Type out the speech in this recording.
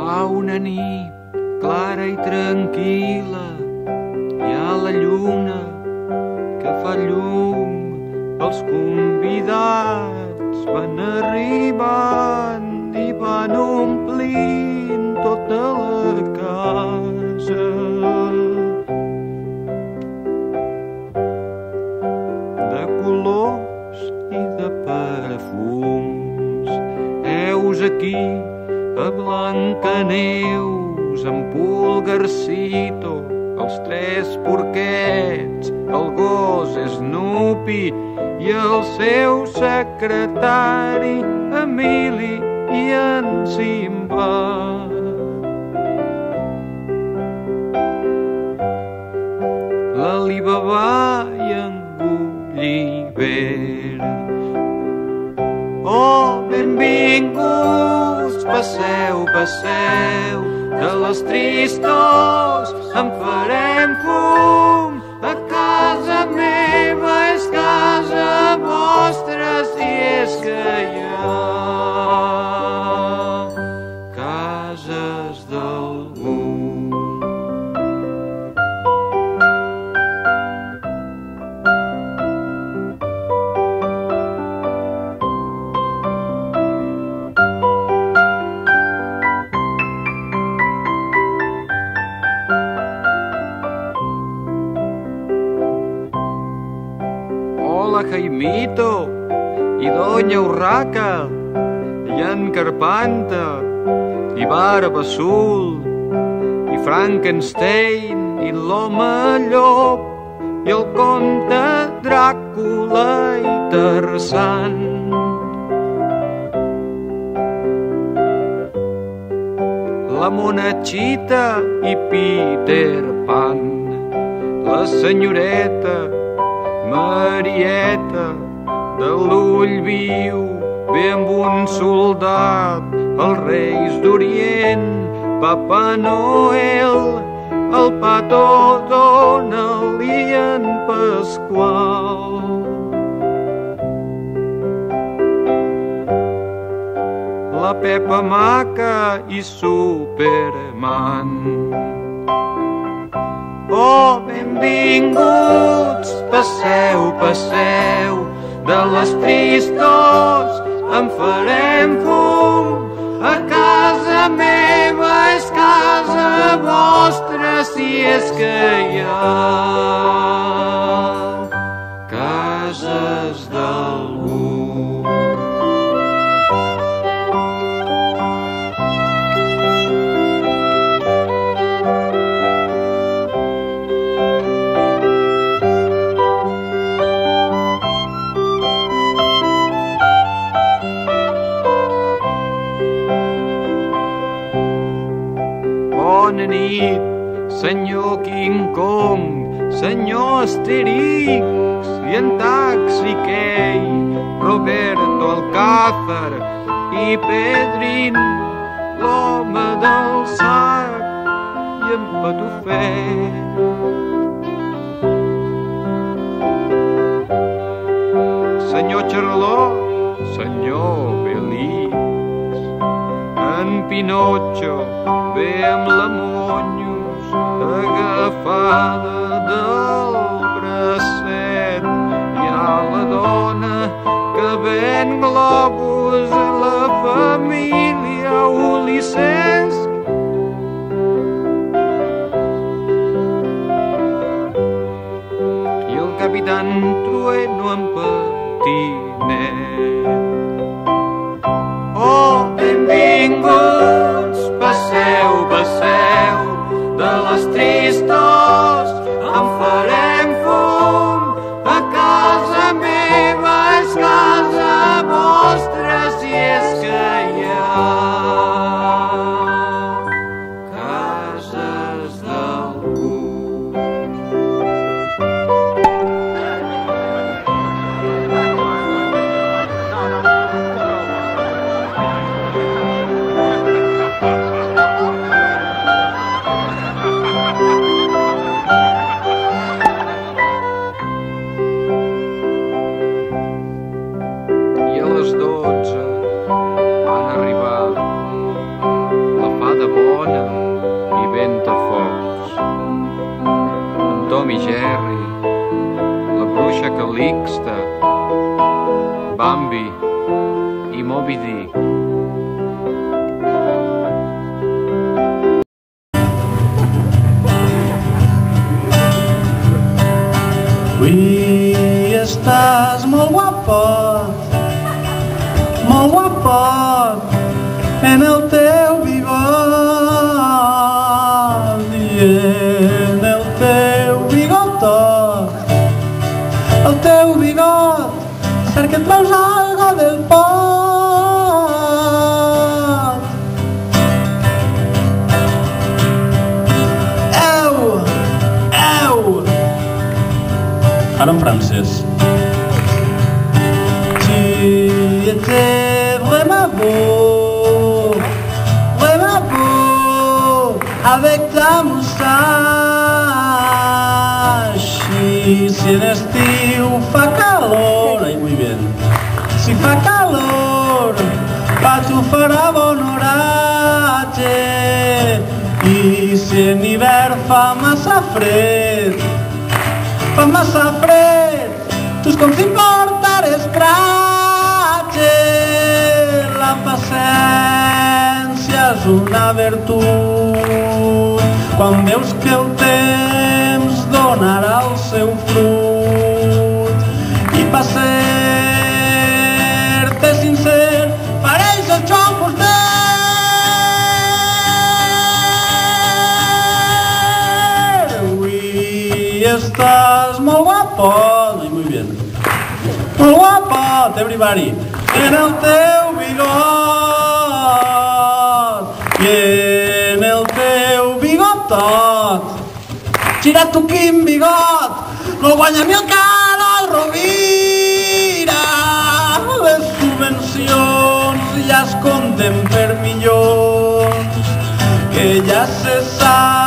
Fa una nit clara i tranquil·la, hi ha la lluna que fa llum, els convidats van arribant i van omplint tota la casa. De colors i de perfums, heus aquí a Blancaneus, en Pulgarcito, els tres porquets, el gos Snoopy i el seu secretari Emili i en Simba. L'Alibaba i en Gulliver. Oh, benvinguts, passeu, passeu, de les tristors en farem fum. A casa meva és casa vostra, si és que hi ha cases d'algú. Hola, Jaimito i Doña Urraca i en Carpanta i Barba Azul i Frankenstein i l'home llop i el comte Dràcula i Tarzan. La Monachita i Peter Pan, la senyoreta Marieta de l'ull viu, ve amb un soldat, els reis d'Orient, Papa Noel, el Pato Donald i en Pasqual. La Pepa Maca i Superman. Oh, benvinguts, passeu, passeu, de les tristors en farem fum. A casa meva és casa vostra, si és que hi ha cases d'algú. Bona nit, senyor King Kong, senyor Asterix i en Taxi Key, Roberto Alcázar i Pedrin, l'home del sac i en Patufet. Senyor Charlot, senyor Belix, en Pinotxo ve amb la Monyos agafada del bracet. Hi ha la dona que ven globus a la família Ulisses. I el capitán Trueno en patinet. Oh, benvinguts, passeu, passeu, de les tristors en farem fum. A casa meva és casa vostra, si és que hi ha cases d'algú. I a les 12 van arribar la fada Bob Calixte, Bambi i Moby Dick. Avui estàs molt guapot, en el teu bigot i en el teu bigotot. El teu bigot, cert que et treus algo del pot. Ara en francès. Tu étais vraiment beau, avec ta moustache. I si en estiu fa calor, ai, muy bien, si fa calor, tu farà bon oratge. I si en hivern fa massa fred, tus com si portares tratge. La paciència és una virtut quan veus que el temps donarà el seu frut. I per ser-te sincer, pareix el Joan Fuster. Estás molt guapot, muy bien, molt guapot, everybody, en el teu bigot i en el teu bigotot. Gira tu quin bigot, no guanya ni el Carol Rovira. Les subvencions ja es compten per milions, que ja se sap